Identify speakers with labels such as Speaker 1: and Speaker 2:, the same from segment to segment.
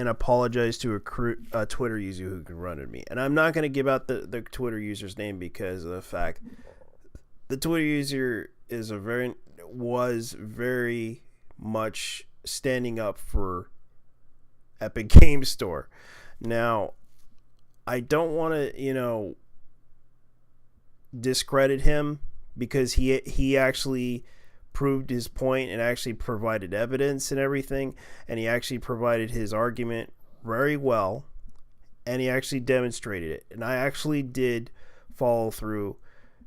Speaker 1: and apologize to a Twitter user who confronted me. And I'm not going to give out the Twitter user's name because of the fact the Twitter user was very much standing up for Epic Game Store. Now, I don't want to, discredit him because he actually proved his point and actually provided evidence and everything, and he actually provided his argument very well, and he actually demonstrated it. And I actually did follow through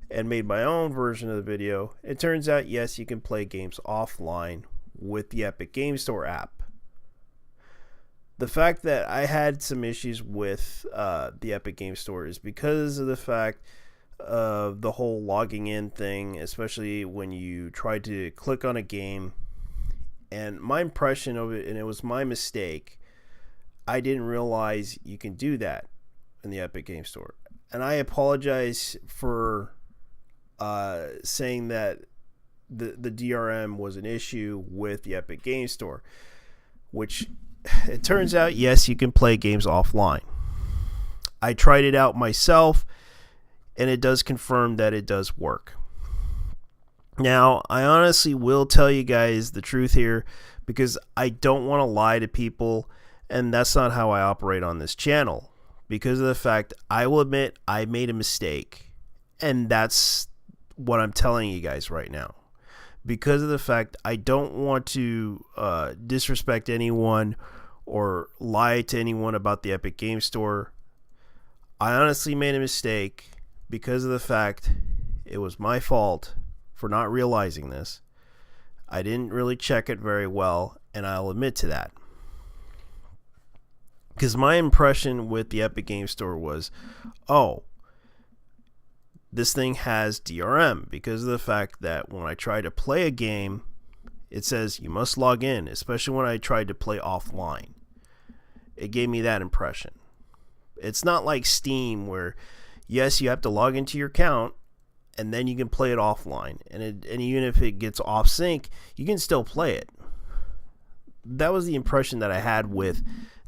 Speaker 1: and made my own version of the video. It turns out, yes, you can play games offline with the Epic Game Store app. The fact that I had some issues with the Epic Game Store is because of the fact of the whole logging in thing, especially when you try to click on a game. And my impression of it, and it was my mistake, I didn't realize you can do that in the Epic Game Store. And I apologize for saying that the DRM was an issue with the Epic Game Store, which it turns out, yes, you can play games offline. I tried it out myself, and it does confirm that it does work. Now, I honestly will tell you guys the truth here because I don't want to lie to people, and that's not how I operate on this channel. Because of the fact, I will admit I made a mistake, and that's what I'm telling you guys right now. Because of the fact, I don't want to disrespect anyone or lie to anyone about the Epic Game Store. I honestly made a mistake because of the fact it was my fault for not realizing this. I didn't really check it very well, and I'll admit to that. Because my impression with the Epic Game Store was, oh, this thing has DRM, because of the fact that when I try to play a game, it says you must log in, especially when I tried to play offline. It gave me that impression. It's not like Steam where, yes, you have to log into your account and then you can play it offline. And even if it gets off sync, you can still play it. That was the impression that I had with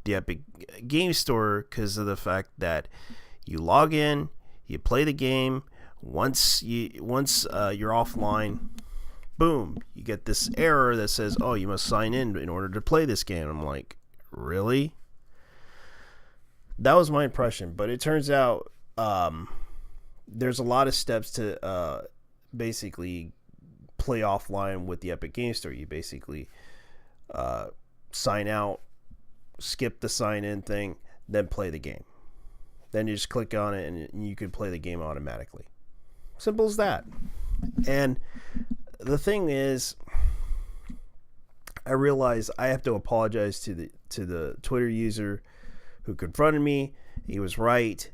Speaker 1: the Epic Game Store because of the fact that you log in, you play the game. Once you're offline, boom, you get this error that says, oh, you must sign in order to play this game. I'm like, really? That was my impression, but it turns out there's a lot of steps to basically play offline with the Epic Game Store. You basically sign out, skip the sign in thing, then play the game. Then you just click on it and you can play the game automatically. Simple as that. And the thing is, I realize I have to apologize to the Twitter user who confronted me. He was right,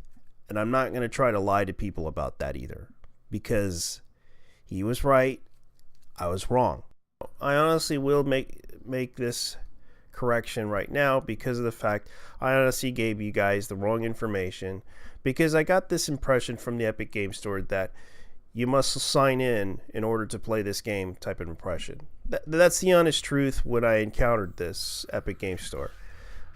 Speaker 1: and I'm not going to try to lie to people about that either, because he was right, I was wrong. I honestly will make this correction right now because of the fact I honestly gave you guys the wrong information, because I got this impression from the Epic Game Store that you must sign in order to play this game type of impression. That's the honest truth when I encountered this Epic Game Store.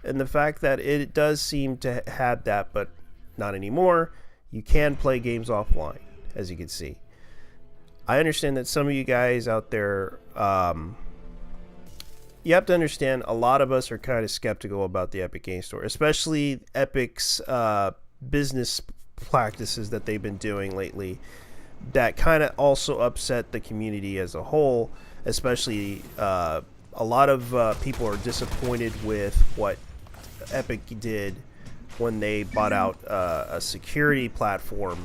Speaker 1: And the fact that it does seem to have that, but not anymore. You can play games offline, as you can see. I understand that some of you guys out there, you have to understand a lot of us are kind of skeptical about the Epic Game Store, especially Epic's business practices that they've been doing lately that kind of also upset the community as a whole, especially a lot of people are disappointed with what Epic did when they bought out a security platform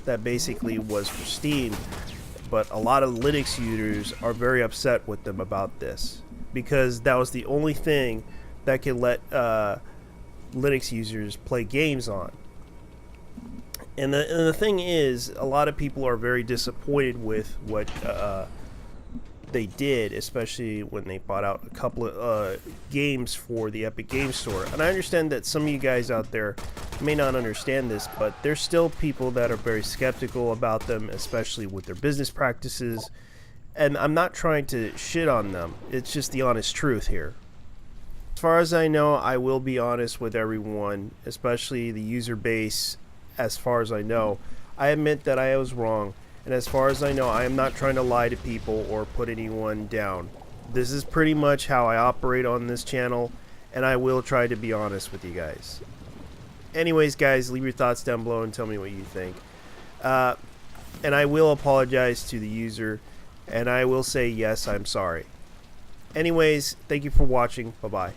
Speaker 1: that basically was for Steam. But a lot of Linux users are very upset with them about this, because that was the only thing that could let Linux users play games on. And the thing is, a lot of people are very disappointed with what they did, especially when they bought out a couple of games for the Epic Game Store. And I understand that some of you guys out there may not understand this, but there's still people that are very skeptical about them, especially with their business practices. And I'm not trying to shit on them. It's just the honest truth here. As far as I know, I will be honest with everyone, especially the user base. As far as I know, I admit that I was wrong, and as far as I know, I am not trying to lie to people or put anyone down. This is pretty much how I operate on this channel, and I will try to be honest with you guys. Anyways, guys, leave your thoughts down below and tell me what you think. And I will apologize to the user, and I will say yes, I'm sorry. Anyways, thank you for watching. Bye-bye.